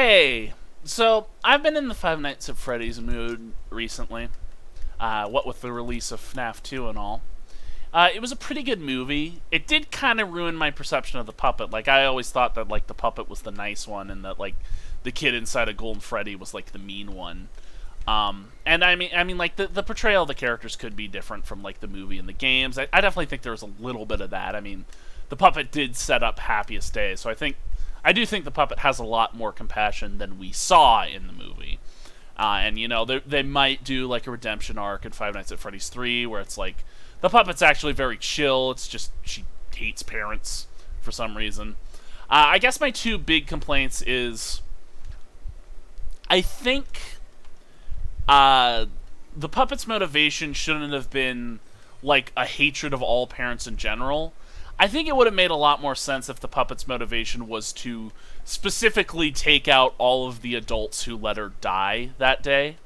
Hey, so I've been in the Five Nights at Freddy's mood recently. What with the release of FNAF 2 and all. It was a pretty good movie. It did kind of ruin my perception of the puppet. Like I always thought that like the puppet was the nice one, and that like the kid inside of Golden Freddy was like the mean one. And I mean, like the portrayal of the characters could be different from like the movie and the games. I definitely think there was a little bit of that. I mean, the puppet did set up Happiest Days, so I do think the puppet has a lot more compassion than we saw in the movie. And you know, they might do like a redemption arc in Five Nights at Freddy's 3, where it's like the puppet's actually very chill. It's just she hates parents for some reason. I guess my two big complaints is I think the puppet's motivation shouldn't have been like a hatred of all parents in general. I think it would have made a lot more sense if the puppet's motivation was to specifically take out all of the adults who let her die that day.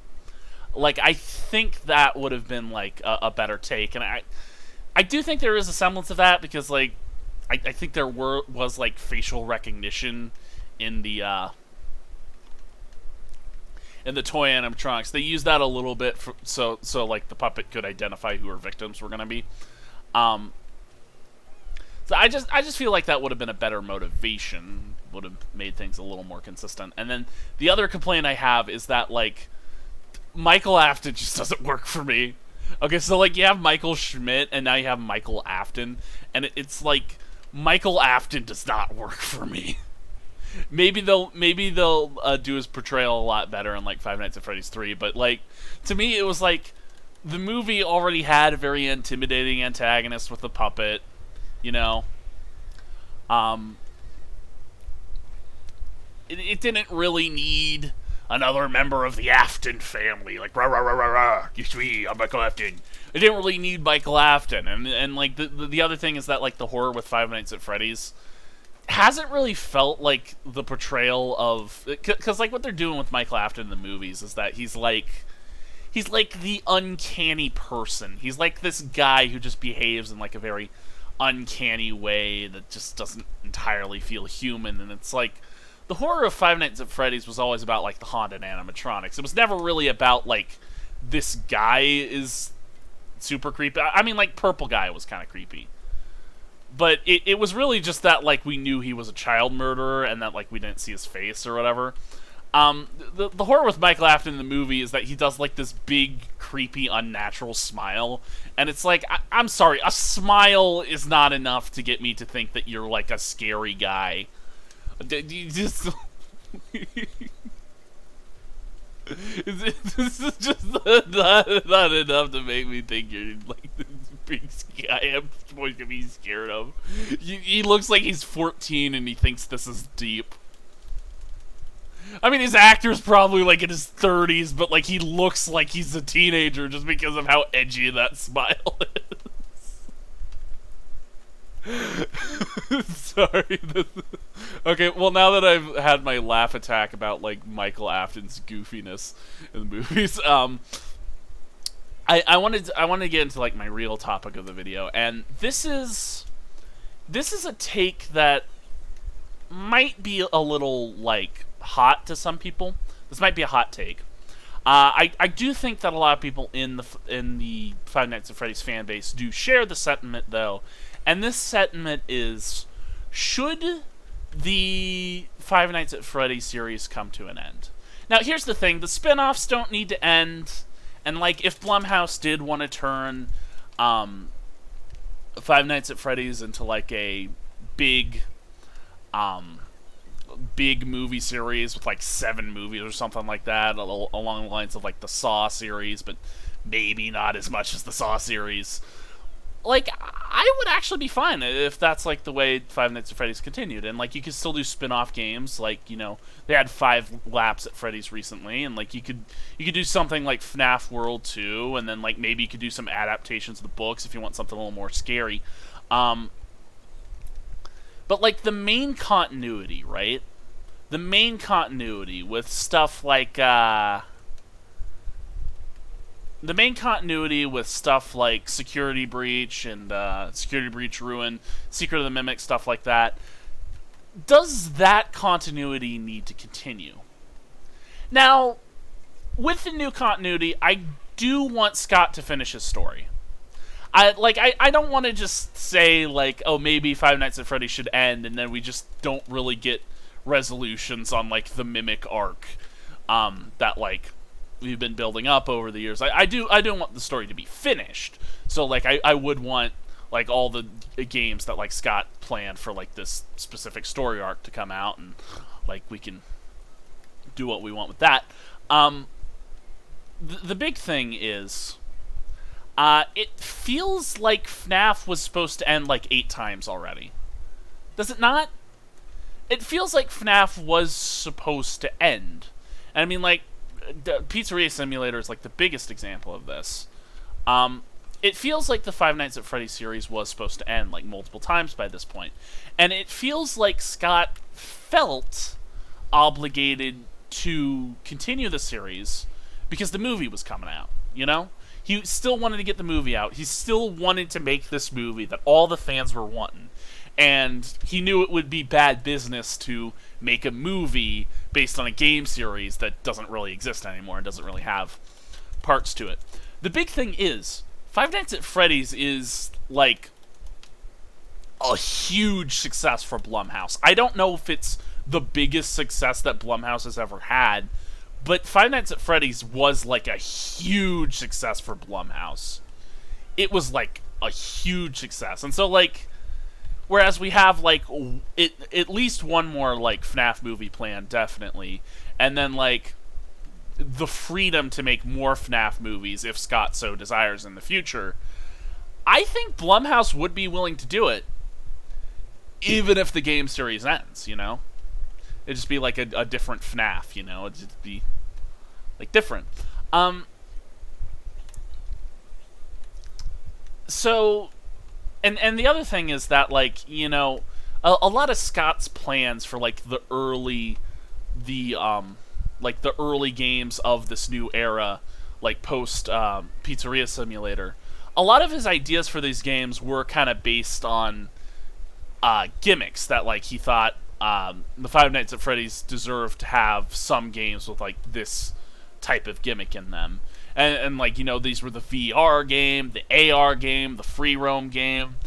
Like, I think that would have been, like, a better take. And I do think there is a semblance of that because, like, I think there was, like, facial recognition in the toy animatronics. They used that a little bit so like, the puppet could identify who her victims were going to be. So I just feel like that would have been a better motivation, would have made things a little more consistent. And then the other complaint I have is that, like, Michael Afton just doesn't work for me. Okay, so, like, you have Michael Schmidt, and now you have Michael Afton, and it's like, Michael Afton does not work for me. Maybe they'll do his portrayal a lot better in, like, Five Nights at Freddy's 3, but, like, to me, it was like, the movie already had a very intimidating antagonist with the puppet. You know, it didn't really need another member of the Afton family, like rah rah rah rah rah. It's me, I'm Michael Afton. It didn't really need Michael Afton, and like the other thing is that like the horror with Five Nights at Freddy's hasn't really felt like the portrayal of, because like what they're doing with Michael Afton in the movies is that he's like the uncanny person. He's like this guy who just behaves in like a very uncanny way that just doesn't entirely feel human. And it's like the horror of Five Nights at Freddy's was always about like the haunted animatronics. It was never really about like this guy is super creepy. I mean, like Purple Guy was kind of creepy, but it was really just that like we knew he was a child murderer and that like we didn't see his face or whatever. The horror with Michael Afton in the movie is that he does like this big, creepy, unnatural smile, and it's like, I'm sorry, a smile is not enough to get me to think that you're like a scary guy. You just this is just not enough to make me think you're like this big guy I'm supposed to be scared of. He looks like he's 14 and he thinks this is deep. I mean, his actor's probably, like, in his 30s, but, like, he looks like he's a teenager just because of how edgy that smile is. Sorry. Okay, well, now that I've had my laugh attack about, like, Michael Afton's goofiness in the movies, I wanted to get into, like, my real topic of the video, and this is a take that might be a little, like, hot to some people. This might be a hot take. I do think that a lot of people in the Five Nights at Freddy's fan base do share the sentiment, though, and this sentiment is: should the Five Nights at Freddy's series come to an end? Now, here's the thing: the spin-offs don't need to end, and like if Blumhouse did want to turn Five Nights at Freddy's into like a big movie series with like 7 movies or something like that, along the lines of like the Saw series, but maybe not as much as the Saw series. Like, I would actually be fine if that's like the way Five Nights at Freddy's continued, and like you could still do spin-off games. Like, you know, they had 5 laps at Freddy's recently, and like you could do something like FNAF World 2, and then like maybe you could do some adaptations of the books if you want something a little more scary. But, like, the main continuity, right? The main continuity with stuff like, Security Breach and, Security Breach Ruin, Secret of the Mimic, stuff like that. Does that continuity need to continue? Now, with the new continuity, I do want Scott to finish his story. I don't want to just say, like, oh, maybe Five Nights at Freddy's should end, and then we just don't really get resolutions on, like, the Mimic arc that, like, we've been building up over the years. I do want the story to be finished. So, like, I would want, like, all the games that, like, Scott planned for, like, this specific story arc to come out, and, like, we can do what we want with that. The big thing is, it feels like FNAF was supposed to end, like, 8 times already. Does it not? It feels like FNAF was supposed to end. And I mean, like, the Pizzeria Simulator is, like, the biggest example of this. It feels like the Five Nights at Freddy's series was supposed to end, like, multiple times by this point. And it feels like Scott felt obligated to continue the series because the movie was coming out, you know? He still wanted to get the movie out. He still wanted to make this movie that all the fans were wanting. And he knew it would be bad business to make a movie based on a game series that doesn't really exist anymore and doesn't really have parts to it. The big thing is, Five Nights at Freddy's is, like, a huge success for Blumhouse. I don't know if it's the biggest success that Blumhouse has ever had, but Five Nights at Freddy's was, like, a huge success for Blumhouse. It was, like, a huge success. And so, like, whereas we have, like, at least one more, like, FNAF movie planned, definitely. And then, like, the freedom to make more FNAF movies, if Scott so desires in the future. I think Blumhouse would be willing to do it, even if the game series ends, you know? It'd just be, like, a different FNAF, you know? It'd just be, like, different. So, and the other thing is that, like, you know, a lot of Scott's plans for, like, the early games of this new era, like, post Pizzeria Simulator, a lot of his ideas for these games were kind of based on gimmicks that, like, he thought the Five Nights at Freddy's deserved to have some games with, like, this type of gimmick in them. And like, you know, these were the VR game, the AR game, the free roam game.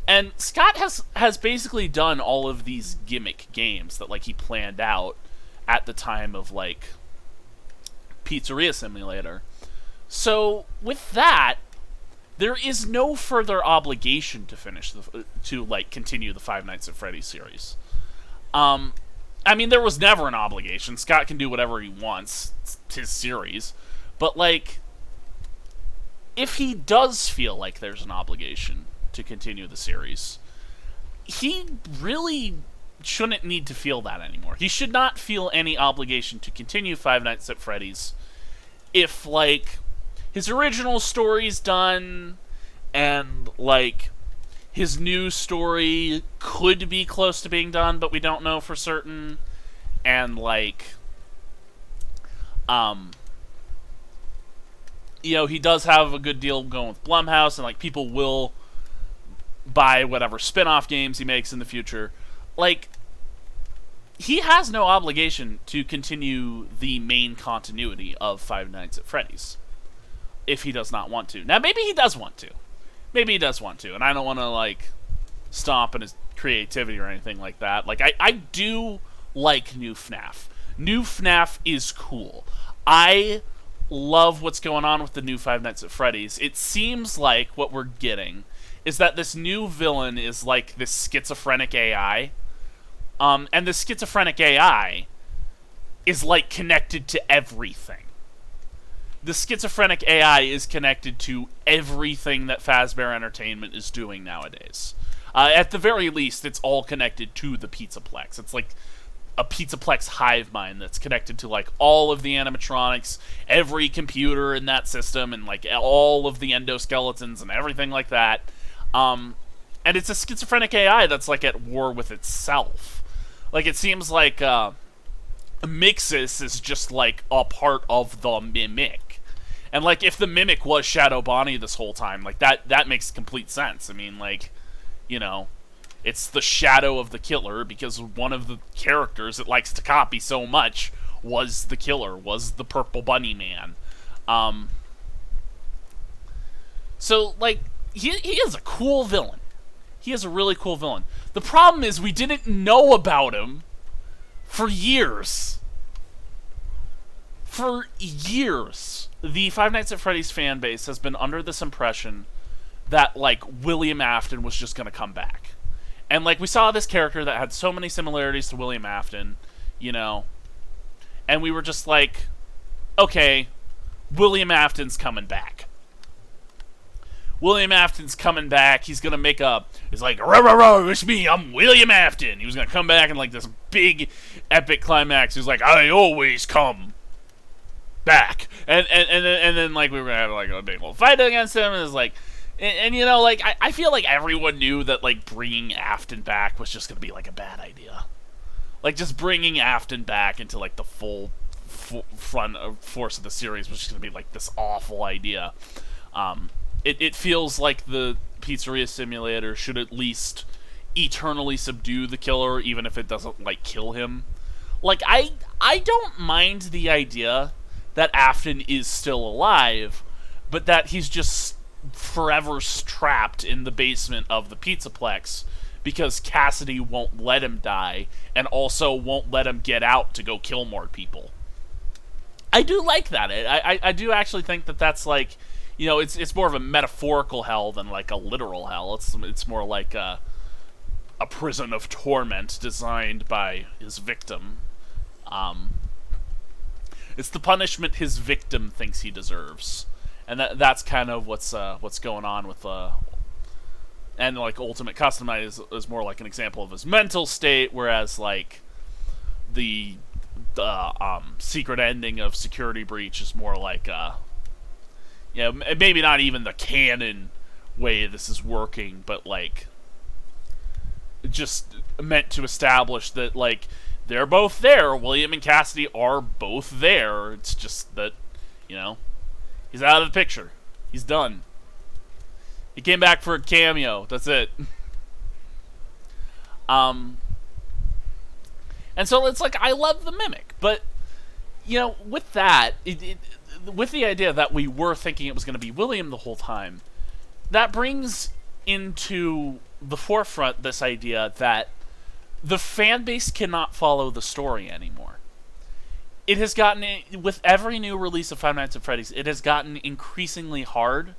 And Scott has basically done all of these gimmick games that, like, he planned out at the time of, like, Pizzeria Simulator. So, with that, there is no further obligation to like, continue the Five Nights at Freddy's series. I mean, there was never an obligation. Scott can do whatever he wants. It's his series. But, like, if he does feel like there's an obligation to continue the series, he really shouldn't need to feel that anymore. He should not feel any obligation to continue Five Nights at Freddy's if, like, his original story's done and, like, his new story could be close to being done, but we don't know for certain. And, like, you know, he does have a good deal going with Blumhouse, and, like, people will buy whatever spin-off games he makes in the future. Like, he has no obligation to continue the main continuity of Five Nights at Freddy's if he does not want to. Now, maybe he does want to. Maybe he does want to, and I don't want to, like, stomp on his creativity or anything like that. Like, I do like new FNAF. New FNAF is cool. I love what's going on with the new Five Nights at Freddy's. It seems like what we're getting is that this new villain is, like, this schizophrenic AI. And the schizophrenic AI is, like, connected to everything. The schizophrenic AI is connected to everything that Fazbear Entertainment is doing nowadays. At the very least, it's all connected to the Pizzaplex. It's like a Pizzaplex hive mind that's connected to, like, all of the animatronics, every computer in that system, and, like, all of the endoskeletons and everything like that. And it's a schizophrenic AI that's, like, at war with itself. Like, it seems like Mixis is just, like, a part of the Mimic. And, like, if the Mimic was Shadow Bonnie this whole time, like, that makes complete sense. I mean, like, you know, it's the shadow of the killer because one of the characters it likes to copy so much was the killer, was the Purple Bunny Man. So, like, he is a cool villain. He is a really cool villain. The problem is we didn't know about him for years. For years, the Five Nights at Freddy's fan base has been under this impression that, like, William Afton was just going to come back. And, like, we saw this character that had so many similarities to William Afton, you know, and we were just like, okay, William Afton's coming back. William Afton's coming back. He's going to make a... He's like, rah, rah, rah, it's me, I'm William Afton. He was going to come back in, like, this big, epic climax. He was like, I always come back. And then, like, we were going to have, like, a big old fight against him. And it's like... And you know, like, I feel like everyone knew that, like, bringing Afton back was just going to be, like, a bad idea. Like, just bringing Afton back into, like, the full front force of the series was just going to be, like, this awful idea. It feels like the Pizzeria Simulator should at least eternally subdue the killer, even if it doesn't, like, kill him. Like, I don't mind the idea that Afton is still alive, but that he's just forever trapped in the basement of the Pizzaplex because Cassidy won't let him die and also won't let him get out to go kill more people. I do like that. I do actually think that that's, like, you know, it's more of a metaphorical hell than, like, a literal hell. It's more like a prison of torment designed by his victim. It's the punishment his victim thinks he deserves. And that's kind of what's going on with and, like, Ultimate Customized is more like an example of his mental state, whereas, like, the secret ending of Security Breach is more like you know, maybe not even the canon way this is working, but, like, just meant to establish that, like, they're both there. William and Cassidy are both there. It's just that, you know, he's out of the picture. He's done. He came back for a cameo. That's it. And so it's like, I love the Mimic. But, you know, with that, with the idea that we were thinking it was going to be William the whole time, that brings into the forefront this idea that the fan base cannot follow the story anymore. It has gotten, with every new release of Five Nights at Freddy's, it has gotten increasingly hard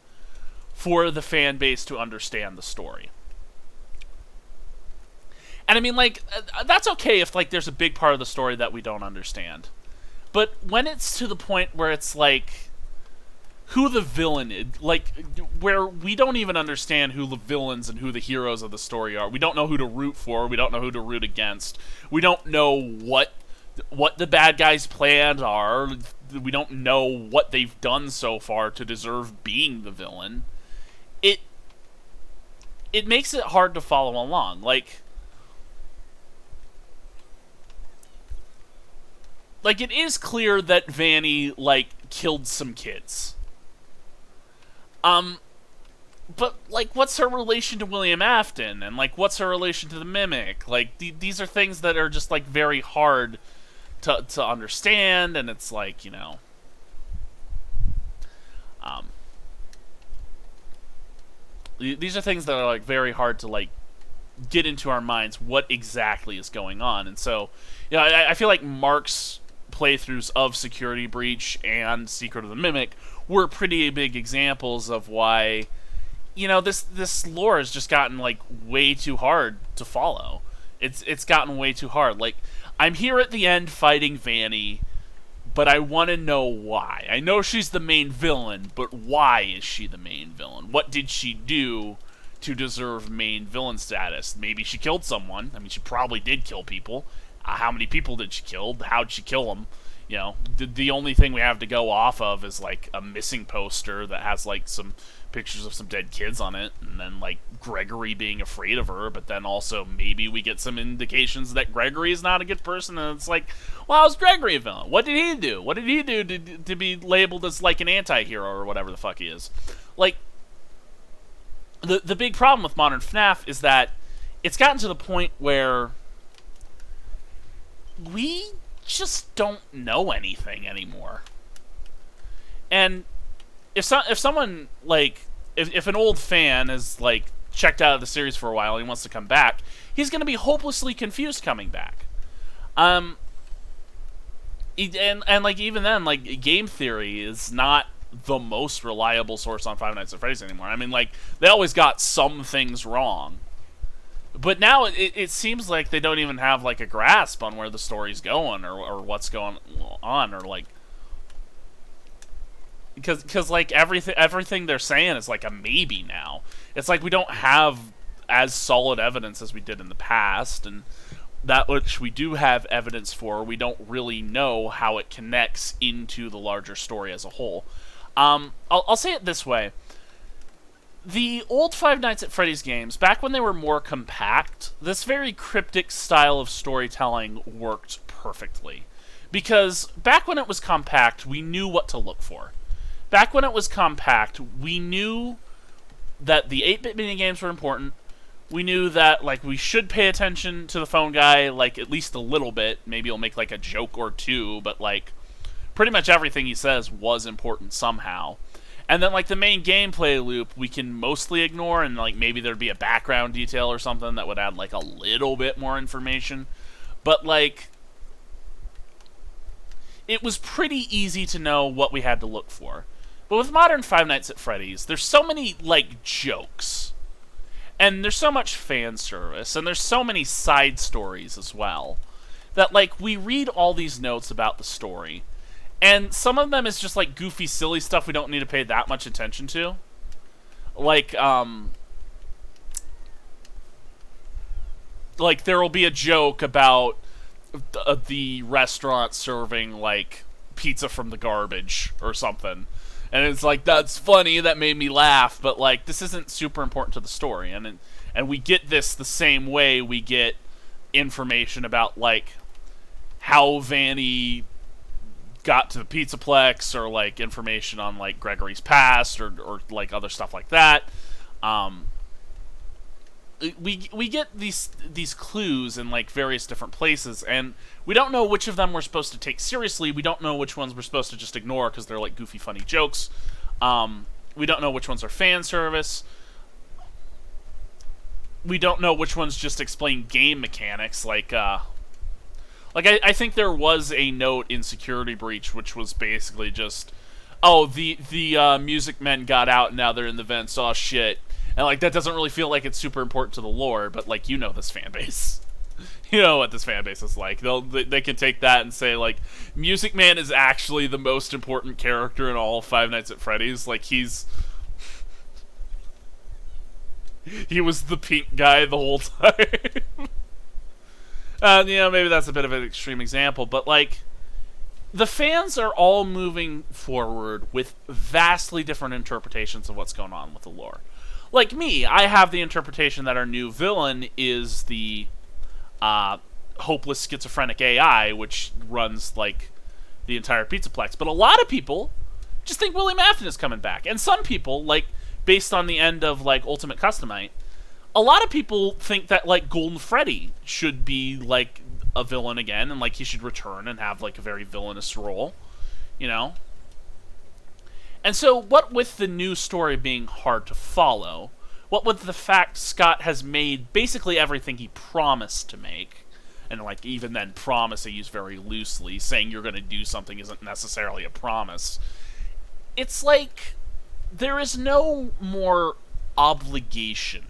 for the fan base to understand the story. And I mean, like, that's okay if, like, there's a big part of the story that we don't understand. But when it's to the point where it's like, who the villain is, like, where we don't even understand who the villains and who the heroes of the story are. We don't know who to root for. We don't know who to root against. We don't know what the bad guys' plans are. We don't know what they've done so far to deserve being the villain. It makes it hard to follow along. Like, it is clear that Vanny, like, killed some kids. But, like, what's her relation to William Afton? And, like, what's her relation to the Mimic? Like, these are things that are just, like, very hard to understand, and it's like, you know, these are things that are, like, very hard to, like, get into our minds what exactly is going on. And so, you know, I feel like Mark's playthroughs of Security Breach and Secret of the Mimic were pretty big examples of why, you know, this lore has just gotten, like, way too hard to follow. It's gotten way too hard. Like, I'm here at the end fighting Vanny, but I want to know why. I know she's the main villain, but why is she the main villain? What did she do to deserve main villain status? Maybe she killed someone. I mean, she probably did kill people. How many people did she kill? How'd she kill them? You know, the only thing we have to go off of is, like, a missing poster that has, like, some pictures of some dead kids on it, and then, like, Gregory being afraid of her, but then also maybe we get some indications that Gregory is not a good person, and it's like, well, how's Gregory a villain? What did he do? What did he do to be labeled as, like, an anti-hero or whatever the fuck he is? Like, the big problem with modern FNAF is that it's gotten to the point where we just don't know anything anymore. And if someone, like, if an old fan is, like, checked out of the series for a while and he wants to come back, he's going to be hopelessly confused coming back. And like, even then, like, game theory is not the most reliable source on Five Nights at Freddy's anymore. I mean, like, they always got some things wrong. But now it seems like they don't even have, like, a grasp on where the story's going or what's going on, or, like, because like, everything they're saying is, like, a maybe now. It's like we don't have as solid evidence as we did in the past, and that which we do have evidence for, we don't really know how it connects into the larger story as a whole. I'll say it this way. The old Five Nights at Freddy's games, back when they were more compact, this very cryptic style of storytelling worked perfectly. Because back when it was compact, we knew what to look for. Back when it was compact, we knew that the 8-bit minigames were important. We knew that, like, we should pay attention to the phone guy, like, at least a little bit. Maybe he'll make, like, a joke or two, but, like, pretty much everything he says was important somehow. And then, like, the main gameplay loop, we can mostly ignore, and, like, maybe there'd be a background detail or something that would add, like, a little bit more information. But, like, it was pretty easy to know what we had to look for. But with modern Five Nights at Freddy's, there's so many, like, jokes. And there's so much fan service, and there's so many side stories as well, that, like, we read all these notes about the story, and some of them is just, like, goofy, silly stuff we don't need to pay that much attention to. Like, there will be a joke about the restaurant serving, like, pizza from the garbage or something. And it's like, that's funny, that made me laugh, but, like, this isn't super important to the story. And we get this the same way we get information about, like, how Vanny got to the Pizzaplex, or, like, information on, like, Gregory's past, or like, other stuff like that. We get these clues in, like, various different places, and we don't know which of them we're supposed to take seriously. We don't know which ones we're supposed to just ignore because they're, like, goofy, funny jokes. We don't know which ones are fan service. We don't know which ones just explain game mechanics, like I think there was a note in Security Breach which was basically just, oh, the music men got out and now they're in the vents, oh shit. And, like, that doesn't really feel like it's super important to the lore, but, like, you know this fan base. You know what this fan base is like. They can take that and say, like, Music Man is actually the most important character in all Five Nights at Freddy's. Like, he was the pink guy the whole time. Maybe that's a bit of an extreme example, but, like, the fans are all moving forward with vastly different interpretations of what's going on with the lore. Like me, I have the interpretation that our new villain is the hopeless schizophrenic AI, which runs, like, the entire Pizzaplex. But a lot of people just think William Afton is coming back. And some people, like, based on the end of, like, Ultimate Customite, a lot of people think that, like, Golden Freddy should be, like, a villain again, and, like, he should return and have, like, a very villainous role, you know? And so, what with the new story being hard to follow, what with the fact Scott has made basically everything he promised to make, and, like, even then, promise I use very loosely, saying you're going to do something isn't necessarily a promise, it's like there is no more obligation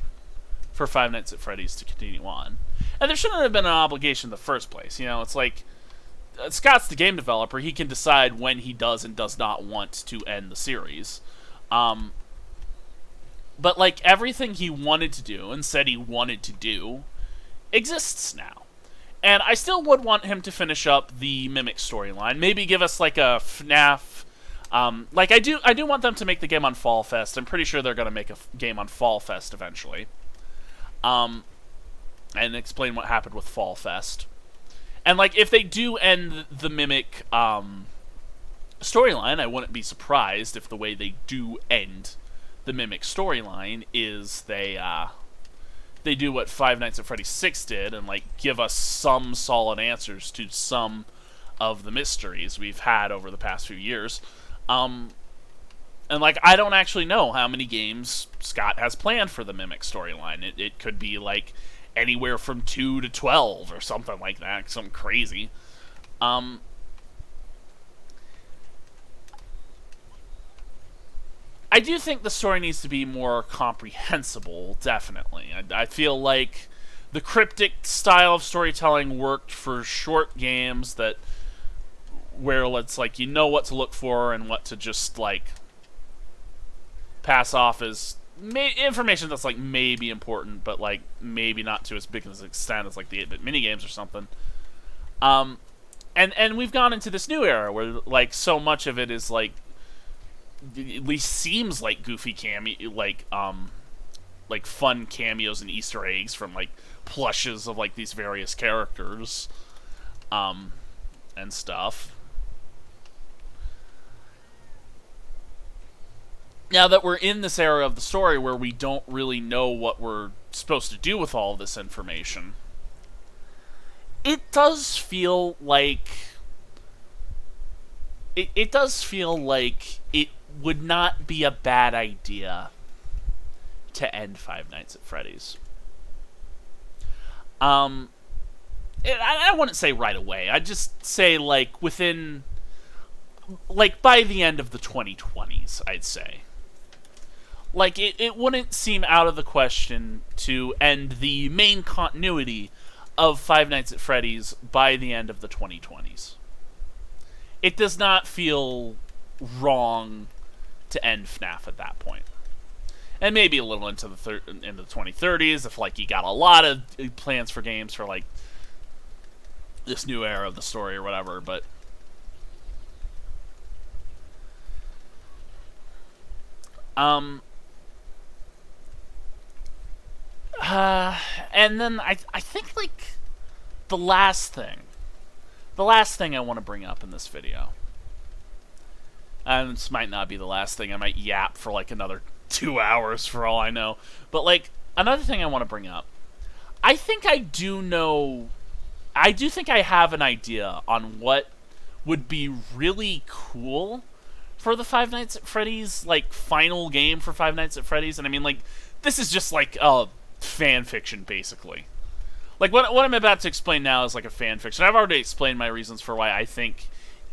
for Five Nights at Freddy's to continue on. And there shouldn't have been an obligation in the first place, you know? It's like, Scott's the game developer. He can decide when he does and does not want to end the series. But, like, everything he wanted to do and said he wanted to do exists now. And I still would want him to finish up the Mimic storyline. Maybe give us, like, a FNAF. Like, I do want them to make the game on Fall Fest. I'm pretty sure they're going to make a game on Fall Fest eventually. And explain what happened with Fall Fest. And, like, if they do end the Mimic storyline, I wouldn't be surprised if the way they do end the Mimic storyline is they do what Five Nights at Freddy's 6 did and, like, give us some solid answers to some of the mysteries we've had over the past few years. And, like, I don't actually know how many games Scott has planned for the Mimic storyline. It could be, like, anywhere from 2 to 12 or something like that. Something crazy. I do think the story needs to be more comprehensible, definitely. I feel like the cryptic style of storytelling worked for short games where it's like you know what to look for and what to just, like, pass off as information that's, like, maybe important, but, like, maybe not to as big an extent as, like, the 8-bit minigames or something. And we've gone into this new era where, like, so much of it is, like, at least seems like goofy cameo, like fun cameos and Easter eggs from, like, plushes of, like, these various characters, and stuff. Now that we're in this era of the story where we don't really know what we're supposed to do with all of this information, it does feel like it does feel like it would not be a bad idea to end Five Nights at Freddy's. I wouldn't say right away. I'd just say, like, within, like, by the end of the 2020s, I'd say. Like, it wouldn't seem out of the question to end the main continuity of Five Nights at Freddy's by the end of the 2020s. It does not feel wrong to end FNAF at that point. And maybe a little into the 2030s if, like, you got a lot of plans for games for, like, this new era of the story or whatever, but and then I think, like, the last thing I want to bring up in this video, and this might not be the last thing, I might yap for, like, another 2 hours for all I know, but, like, another thing I want to bring up, I think I do think I have an idea on what would be really cool for the Five Nights at Freddy's, like, final game for Five Nights at Freddy's. And I mean, like, this is just, like, a fan fiction, basically. Like, what I'm about to explain now is, like, a fan fiction. I've already explained my reasons for why I think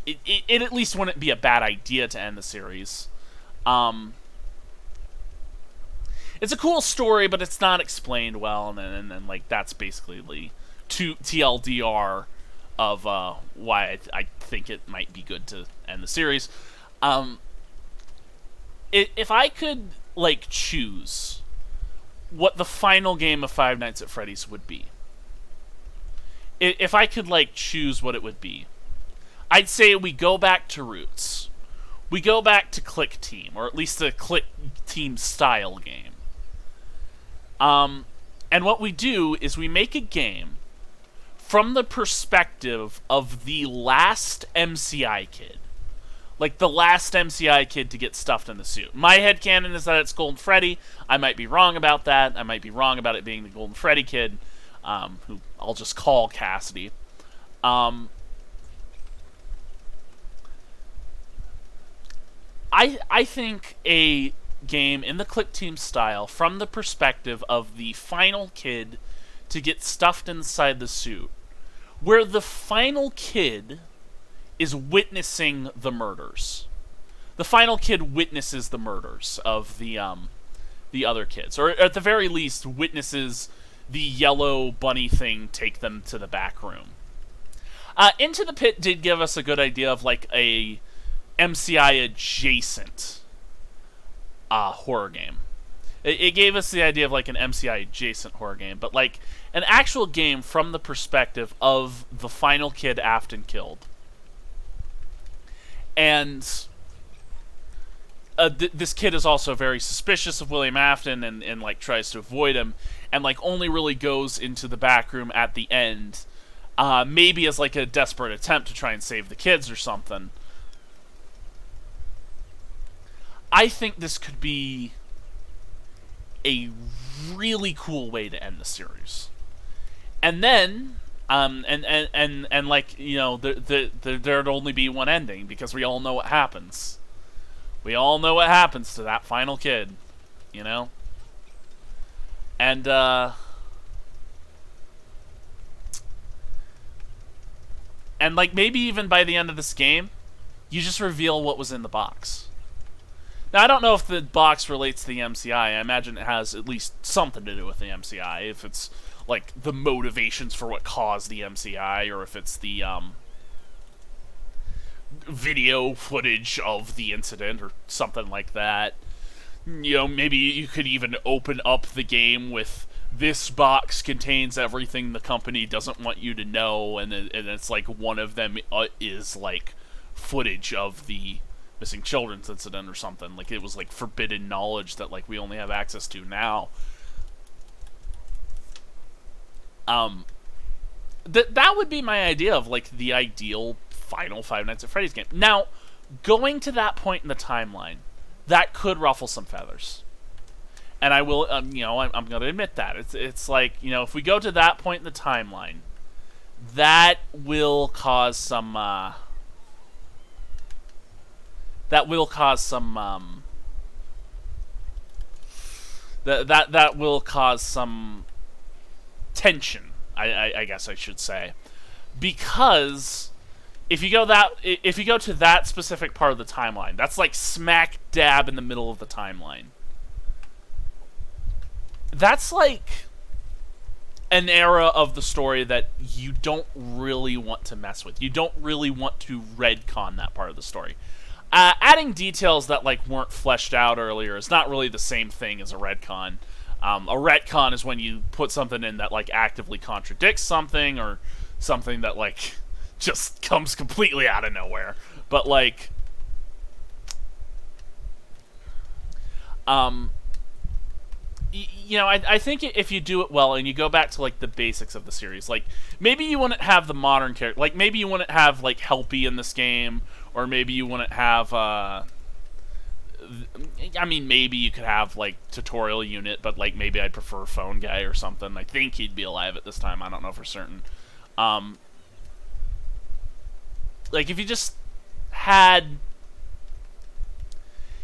it at least wouldn't be a bad idea to end the series. It's a cool story, but it's not explained well, and then like, that's basically the TLDR of why I think it might be good to end the series. If I could, like, choose what the final game of Five Nights at Freddy's would be, if I could, like, choose what it would be, I'd say we go back to roots. We go back to Click Team, or at least a Click Team style game. And what we do is we make a game from the perspective of the last MCI kid. Like, the last MCI kid to get stuffed in the suit. My headcanon is that it's Golden Freddy. I might be wrong about that. I might be wrong about it being the Golden Freddy kid, who I'll just call Cassidy. I think a game in the Click Team style from the perspective of the final kid to get stuffed inside the suit, where the final kid is witnessing the murders. The final kid witnesses the murders of the other kids, or at the very least witnesses the yellow bunny thing take them to the back room. Into the Pit did give us a good idea of, like, a MCI adjacent horror game. It gave us the idea of, like, an MCI adjacent horror game, but, like, an actual game from the perspective of the final kid Afton killed. And this kid is also very suspicious of William Afton and like, tries to avoid him, and, like, only really goes into the back room at the end, maybe as, like, a desperate attempt to try and save the kids or something. I think this could be a really cool way to end the series. And then, And like, you know, there'd only be one ending because we all know what happens. We all know what happens to that final kid, you know? And, and like, maybe even by the end of this game, you just reveal what was in the box. Now, I don't know if the box relates to the MCI. I imagine it has at least something to do with the MCI. If it's, like, the motivations for what caused the MCI, or if it's the, video footage of the incident, or something like that. You know, maybe you could even open up the game with, this box contains everything the company doesn't want you to know, and it's like one of them is, like, footage of the missing children's incident or something. Like, it was like forbidden knowledge that, like, we only have access to now. That would be my idea of, like, the ideal final Five Nights at Freddy's game. Now, going to that point in the timeline, that could ruffle some feathers. And I will, you know, I'm going to admit that. It's like, you know, if we go to that point in the timeline, that will cause some, that will cause some tension, I guess I should say, because if you go to that specific part of the timeline, that's like smack dab in the middle of the timeline. That's like an era of the story that you don't really want to mess with. You don't really want to retcon that part of the story. Adding details that, like, weren't fleshed out earlier is not really the same thing as a retcon. A retcon is when you put something in that, like, actively contradicts something, or something that, like, just comes completely out of nowhere. But, like, you know, I think if you do it well and you go back to, like, the basics of the series, like, maybe you wouldn't have the modern character, like, maybe you wouldn't have, like, Helpy in this game, or maybe you wouldn't have, I mean, maybe you could have, like, Tutorial Unit, but, like, maybe I'd prefer Phone Guy or something. I think he'd be alive at this time, I don't know for certain. Like, if you just had,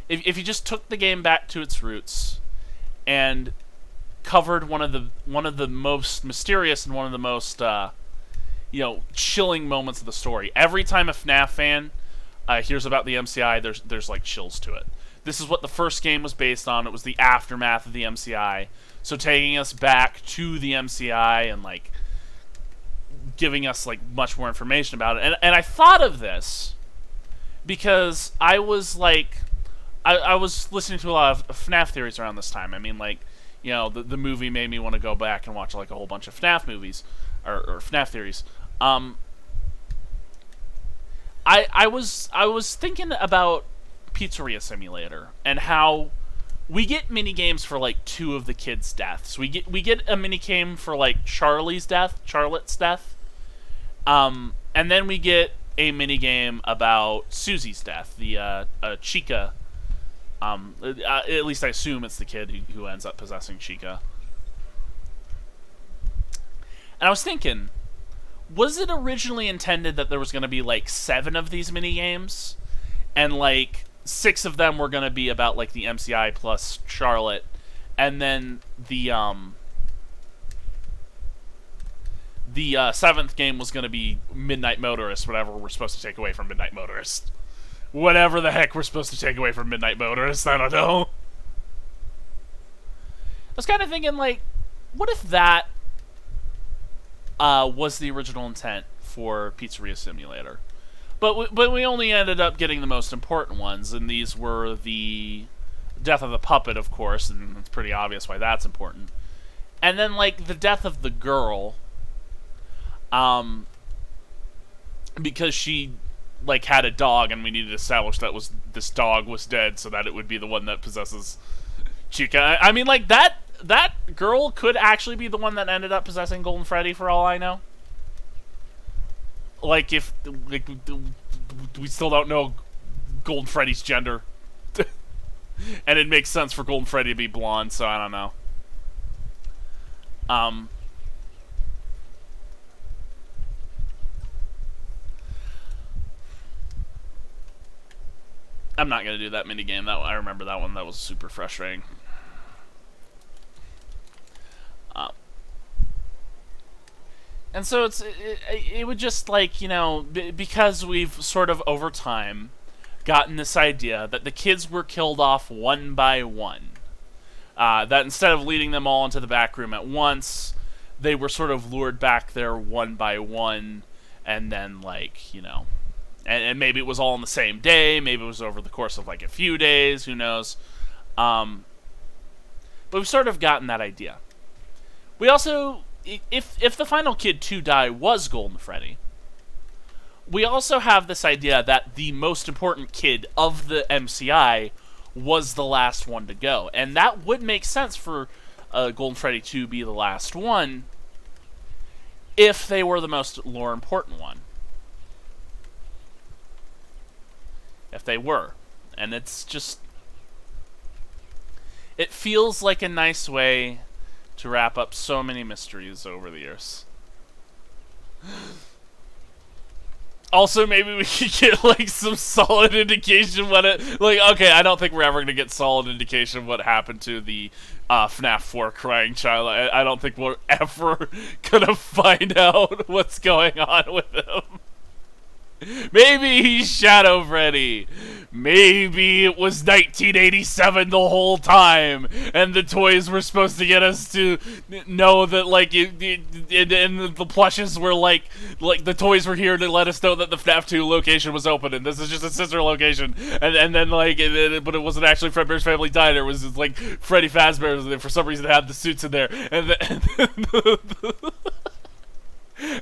if you just took the game back to its roots, and covered one of the most mysterious and one of the most, you know, chilling moments of the story. Every time a FNAF fan hears about the MCI, there's like chills to it. This is what the first game was based on. It was the aftermath of the MCI. So taking us back to the MCI and, like, giving us, like, much more information about it. And I thought of this because I was, like, I was listening to a lot of FNAF theories around this time. I mean, like, you know, the movie made me want to go back and watch, like, a whole bunch of FNAF movies, or FNAF theories. I was thinking about Pizzeria Simulator and how we get mini games for, like, 2 of the kids' deaths. We get a mini game for, like, Charlotte's death, and then we get a mini game about Susie's death, the Chica. At least I assume it's the kid who ends up possessing Chica. And I was thinking, was it originally intended that there was going to be, like, 7 of these mini games, and, like, 6 of them were going to be about, like, the MCI plus Charlotte, and then the 7th game was going to be Midnight Motorist, whatever we're supposed to take away from Midnight Motorist. Whatever the heck we're supposed to take away from Midnight Motorist, I don't know. I was kind of thinking, like, what if that was the original intent for Pizzeria Simulator? But we only ended up getting the most important ones, and these were the death of the puppet, of course, and it's pretty obvious why that's important. And then, like, the death of the girl, because she, like, had a dog, and we needed to establish that this dog was dead, so that it would be the one that possesses Chica. I mean, like, that girl could actually be the one that ended up possessing Golden Freddy, for all I know. Like, if, like, we still don't know Golden Freddy's gender. And it makes sense for Golden Freddy to be blonde, so I don't know. I'm not gonna do that mini game. That I remember that one. That was super frustrating. And so it would just like, you know, because we've sort of over time gotten this idea that the kids were killed off one by one. That instead of leading them all into the back room at once, they were sort of lured back there one by one, and then like, you know, and maybe it was all on the same day, maybe it was over the course of like a few days, who knows. But we've sort of gotten that idea. We also, if the final kid to die was Golden Freddy, we also have this idea that the most important kid of the MCI was the last one to go. And that would make sense for Golden Freddy to be the last one if they were the most lore important one. If they were. And it's just... it feels like a nice way to wrap up so many mysteries over the years. Also, maybe we could get, like, some solid indication what it... like, okay, I don't think we're ever going to get solid indication of what happened to the FNAF 4 crying child. I don't think we're ever going to find out what's going on with him. Maybe he's Shadow Freddy. Maybe it was 1987 the whole time, and the toys were supposed to get us to know that, like, and the plushes were like the toys were here to let us know that the FNAF 2 location was open, and this is just a sister location, and then like, but it wasn't actually Fredbear's Family Diner. It was just, like, Freddy Fazbear's. For some reason, it had the suits in there, and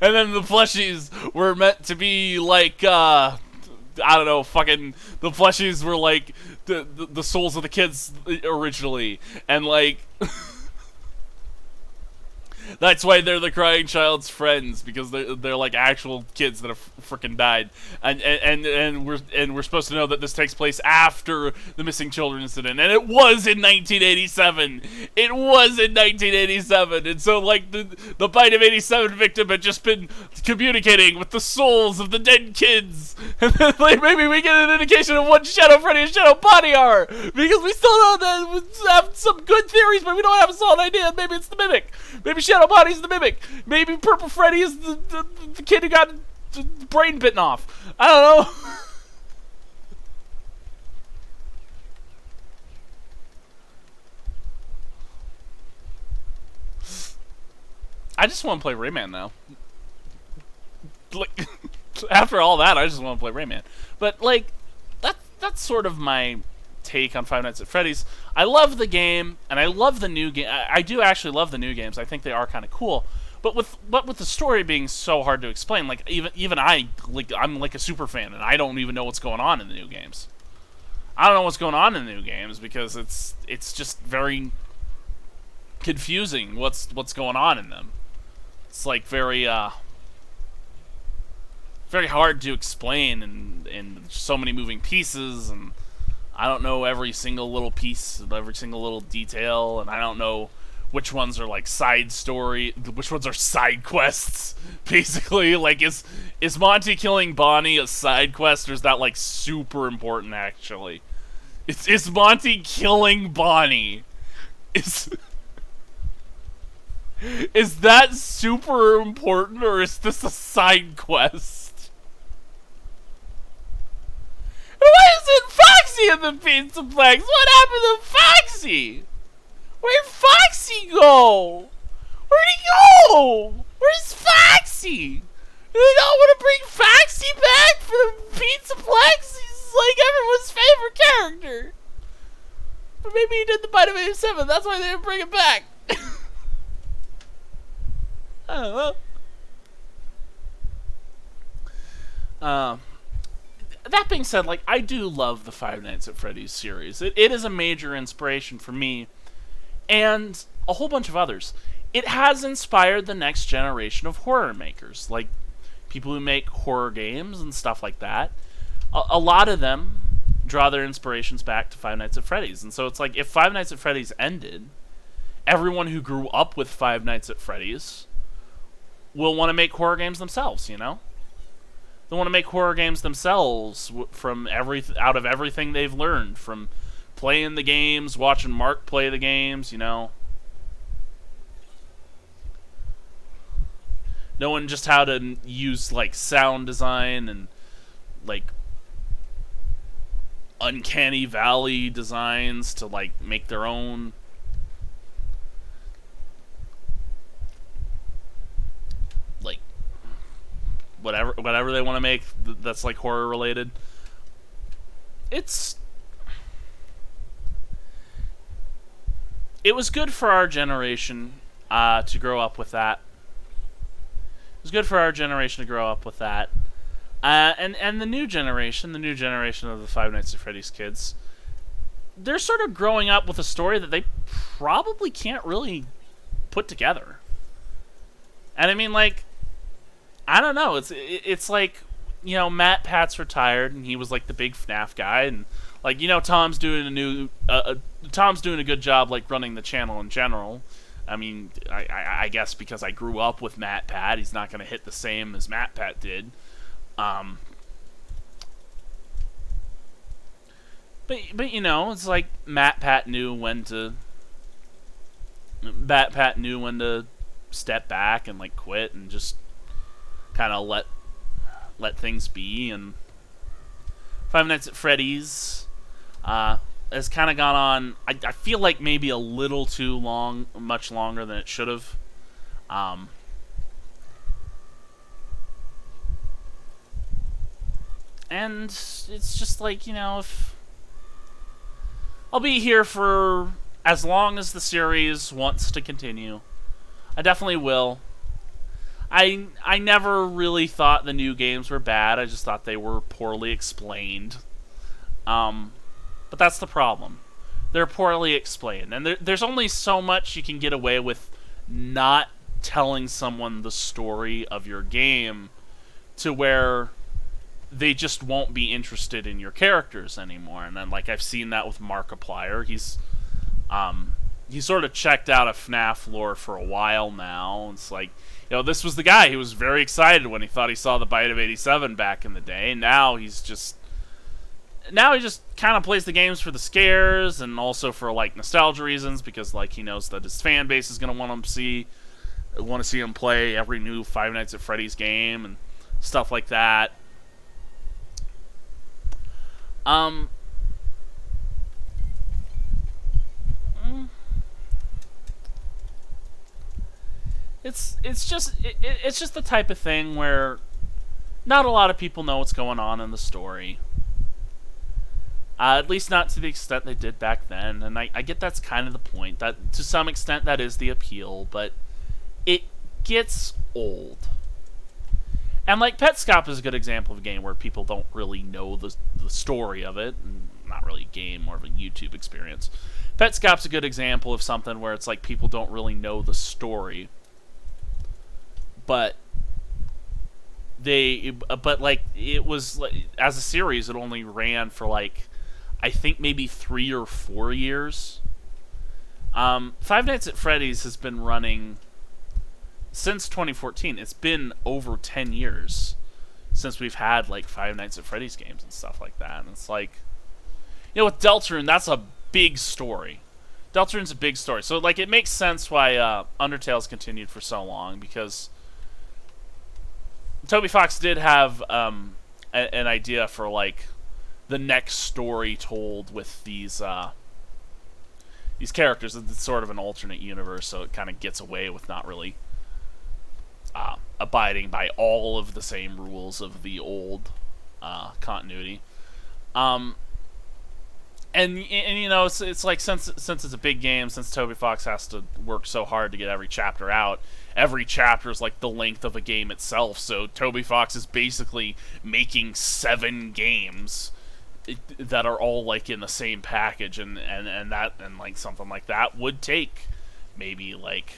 then the plushies were meant to be like, I don't know, fucking, the plushies were like the souls of the kids originally, and like, that's why they're the crying child's friends, because they're like actual kids that have freaking died, and we're supposed to know that this takes place after the missing children incident, and it was in 1987. It was in 1987, and so like the Bite of 87 victim had just been communicating with the souls of the dead kids, and then like maybe we get an indication of what Shadow Freddy and Shadow Bonnie are, because we still know that we have some good theories, but we don't have a solid idea. Maybe it's the Mimic. Maybe Shadow Bonnie's the Mimic. Maybe Purple Freddy is the kid who got the brain bitten off. I don't know. I just want to play Rayman now. Like, after all that, I just want to play Rayman. But like, that's sort of my take on Five Nights at Freddy's. I love the game, and I love the new game. I do actually love the new games. I think they are kind of cool. But with the story being so hard to explain, like even I'm like a super fan, and I don't even know what's going on in the new games. I don't know what's going on in the new games because it's just very confusing what's going on in them. It's like very hard to explain, and so many moving pieces, and I don't know every single little piece, every single little detail, and I don't know which ones are like side story, which ones are side quests, basically. Like, is Monty killing Bonnie a side quest, or is that like super important, actually? Is Monty killing Bonnie? Is that super important, or is this a side quest? Why isn't Foxy in the Pizza Plex? What happened to Foxy? Where'd Foxy go? Where'd he go? Where's Foxy? Do they not want to bring Foxy back for the Pizza Plex? He's like everyone's favorite character. But maybe he did the Bite of 87. That's why they didn't bring him back. I don't know. That being said, like, I do love the Five Nights at Freddy's series. It is a major inspiration for me and a whole bunch of others. It has inspired the next generation of horror makers, like people who make horror games and stuff like that. A lot of them draw their inspirations back to Five Nights at Freddy's. And so it's like, if Five Nights at Freddy's ended, everyone who grew up with Five Nights at Freddy's will want to make horror games themselves, you know? They want to make horror games themselves from out of everything they've learned from playing the games, watching Mark play the games, knowing just how to use like sound design and like uncanny valley designs to like make their own like whatever they want to make that's like horror related. It was good for our generation to grow up with that. It was good for our generation to grow up with that. And the new generation of the Five Nights at Freddy's kids, they're sort of growing up with a story that they probably can't really put together. And I mean, like, I don't know. It's like, Matt Pat's retired, and he was like the big FNAF guy, and like, Tom's doing a good job like running the channel in general. I mean, I guess because I grew up with Matt Pat, he's not going to hit the same as Matt Pat did. But it's like Matt Pat knew when to step back and like quit and just kind of let things be. And Five Nights at Freddy's has kind of gone on, I feel like maybe a little too long, much longer than it should have. And it's just like, if I'll be here for as long as the series wants to continue. I definitely will. I never really thought the new games were bad. I just thought they were poorly explained. But that's the problem. They're poorly explained. And there's only so much you can get away with not telling someone the story of your game to where they just won't be interested in your characters anymore. And then, like, I've seen that with Markiplier. He's sort of checked out of FNAF lore for a while now. It's like, this was the guy who was very excited when he thought he saw the Bite of 87 back in the day. Now he just kind of plays the games for the scares and also for like nostalgia reasons, because like he knows that his fan base is going to want to see him play every new Five Nights at Freddy's game and stuff like that. It's just the type of thing where not a lot of people know what's going on in the story. At least not to the extent they did back then, and I get that's kind of the point. That to some extent that is the appeal, but it gets old. And like Petscop is a good example of a game where people don't really know the story of it, and not really a game, more of a YouTube experience. Petscop's a good example of something where it's like people don't really know the story, but like it was like, as a series, it only ran for like I think maybe 3 or 4 years. Five Nights at Freddy's has been running since 2014. It's been over 10 years since we've had like Five Nights at Freddy's games and stuff like that. And it's like, with Deltarune, that's a big story. Deltarune's a big story. So like it makes sense why Undertale's continued for so long, because Toby Fox did have an idea for like the next story told with these characters. It's sort of an alternate universe, so it kind of gets away with not really abiding by all of the same rules of the old continuity. And it's like since it's a big game, since Toby Fox has to work so hard to get every chapter out, every chapter is like the length of a game itself. So Toby Fox is basically making 7 games that are all like in the same package, and like something like that would take maybe like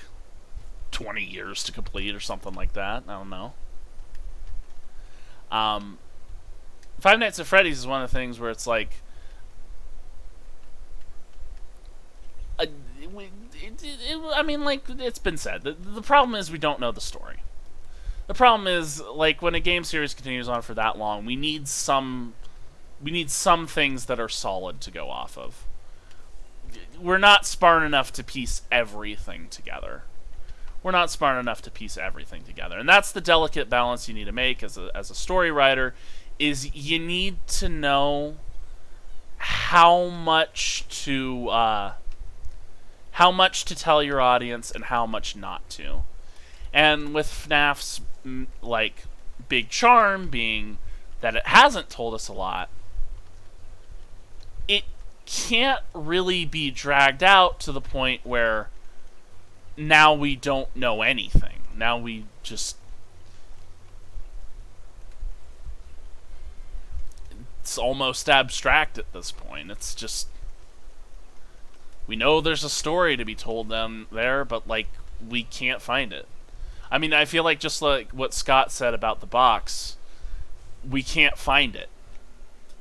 20 years to complete or something like that. I don't know. Five Nights at Freddy's is one of the things where it's like I mean, like it's been said, the problem is we don't know the story. The problem is, like, when a game series continues on for that long, we need some things that are solid to go off of. We're not smart enough to piece everything together. And that's the delicate balance you need to make as a story writer, is you need to know how much to tell your audience and how much not to. And with FNAF's like big charm being that it hasn't told us a lot, it can't really be dragged out to the point where now we don't know anything. Now we just... It's almost abstract at this point. It's just... We know there's a story to be told down there, but, like, we can't find it. I mean, I feel like just like what Scott said about the box, we can't find it.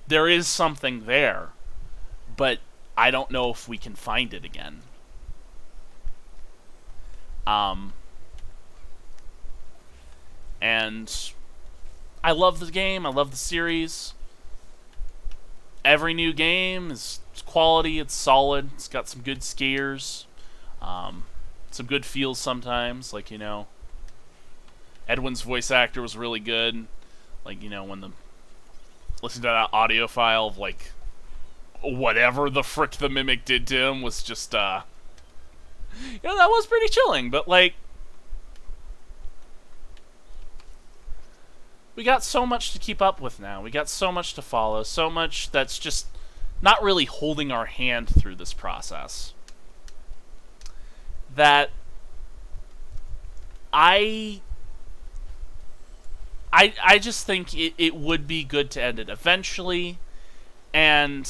There is something there, but I don't know if we can find it again. And I love the game. I love the series. Every new game is quality. It's solid. It's got some good scares. Some good feels sometimes. Like, you know, Edwin's voice actor was really good. Like, you know, when listen to that audio file of, like, whatever the frick the Mimic did to him was just, you know, that was pretty chilling. But, like, we got so much to keep up with now. We got so much to follow. So much that's just not really holding our hand through this process. That I just think it would be good to end it eventually. And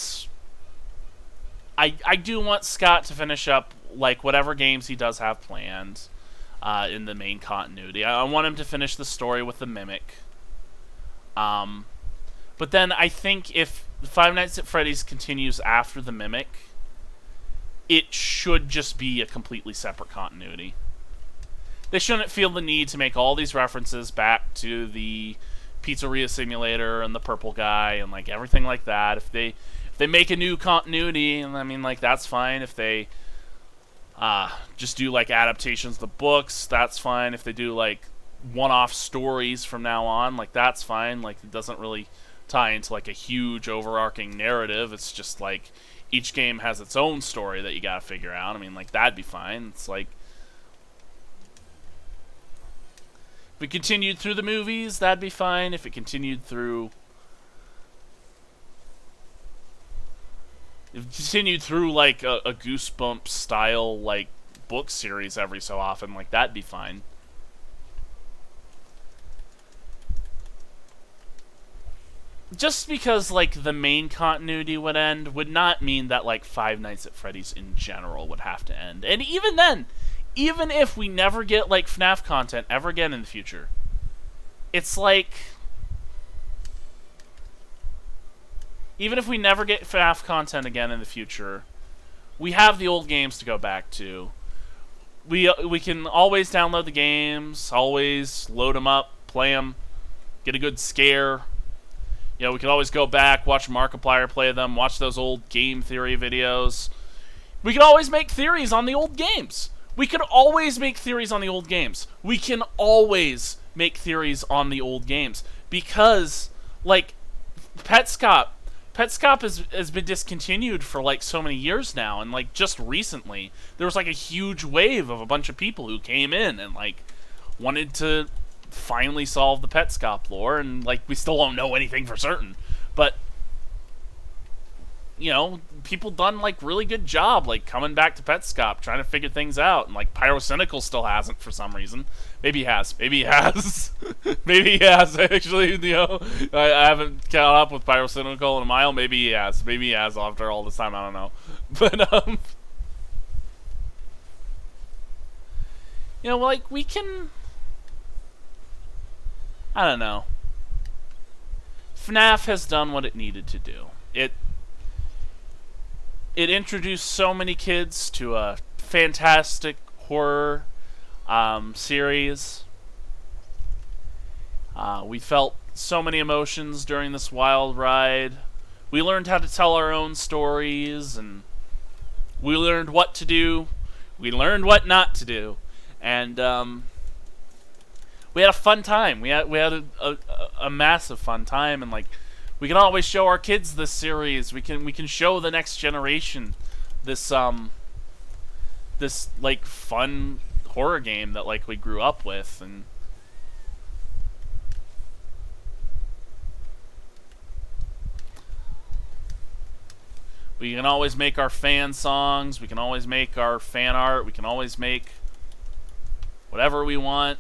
I do want Scott to finish up, like, whatever games he does have planned in the main continuity. I want him to finish the story with the Mimic. But then I think if Five Nights at Freddy's continues after the Mimic, it should just be a completely separate continuity. They shouldn't feel the need to make all these references back to the Pizzeria Simulator and the Purple Guy and, like, everything like that. If they make a new continuity, I mean, like, that's fine. If they just do, like, adaptations of the books, that's fine. If they do, like, one-off stories from now on, like, that's fine. Like, it doesn't really tie into, like, a huge overarching narrative. It's just, like, each game has its own story that you gotta figure out. I mean, like, that'd be fine. It's like, if we continued through the movies, that'd be fine. If it continued through... like, a Goosebumps-style, like, book series every so often, like, that'd be fine. Just because, like, the main continuity would end would not mean that, like, Five Nights at Freddy's in general would have to end. And even then, even if we never get, like, FNAF content ever again in the future, it's like... Even if we never get FNAF content again in the future, we have the old games to go back to. We can always download the games, always load them up, play them, get a good scare. You know, we can always go back, watch Markiplier play them, watch those old game theory videos. We can always make theories on the old games. We can always make theories on the old games. We can always make theories on the old games. Because, like, Petscop has been discontinued for, like, so many years now. And, like, just recently, there was, like, a huge wave of a bunch of people who came in and, like, wanted to finally solve the Petscop lore, and, like, we still don't know anything for certain, but, you know, people done, like, really good job, like, coming back to Petscop, trying to figure things out, and, like, Pyrocynical still hasn't for some reason. Maybe he has. Maybe he has. Maybe he has, actually, you know. I haven't caught up with Pyrocynical in a while. Maybe he has. Maybe he has after all this time, I don't know. But, you know, like, we can... I don't know. FNAF has done what it needed to do. It introduced so many kids to a fantastic horror series. We felt so many emotions during this wild ride. We learned how to tell our own stories, and we learned what to do. We learned what not to do, and we had a fun time. We had a massive fun time, and like we can always show our kids this series. We can show the next generation this this like fun horror game that like we grew up with. And we can always make our fan songs, we can always make our fan art, we can always make whatever we want.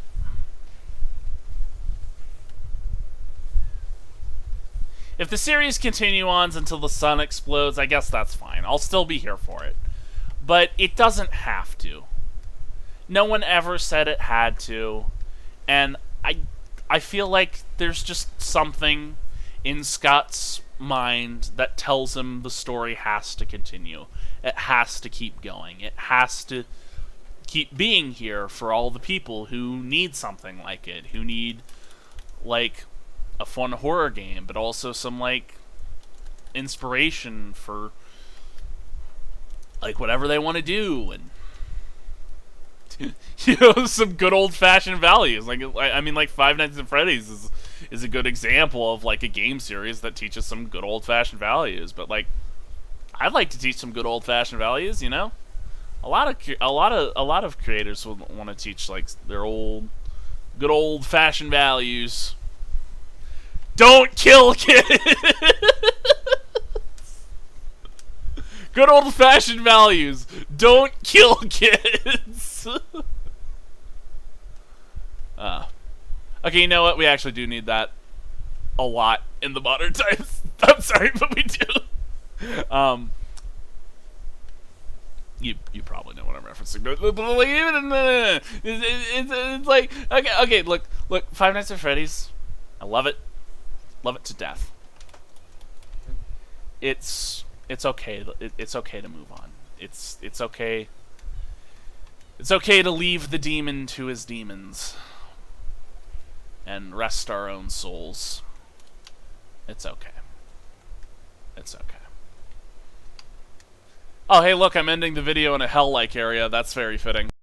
If the series continue on until the sun explodes, I guess that's fine. I'll still be here for it. But it doesn't have to. No one ever said it had to. And I feel like there's just something in Scott's mind that tells him the story has to continue. It has to keep going. It has to keep being here for all the people who need something like it, who need like a fun horror game, but also some like inspiration for like whatever they want to do, and you know, some good old fashioned values. Like I mean, like Five Nights at Freddy's is a good example of like a game series that teaches some good old fashioned values. But like, I'd like to teach some good old fashioned values. You know, a lot of creators will want to teach like their good old fashioned values. Don't kill kids. Good old fashioned values. Don't kill kids. Okay, you know what? We actually do need that a lot in the modern times. I'm sorry, but we do. You probably know what I'm referencing, but it's like okay. Look, Five Nights at Freddy's. I love it to death. It's okay. It's okay to move on. It's okay. It's okay to leave the demon to his demons and rest our own souls. It's okay. It's okay. Oh, hey, look, I'm ending the video in a hell-like area. That's very fitting.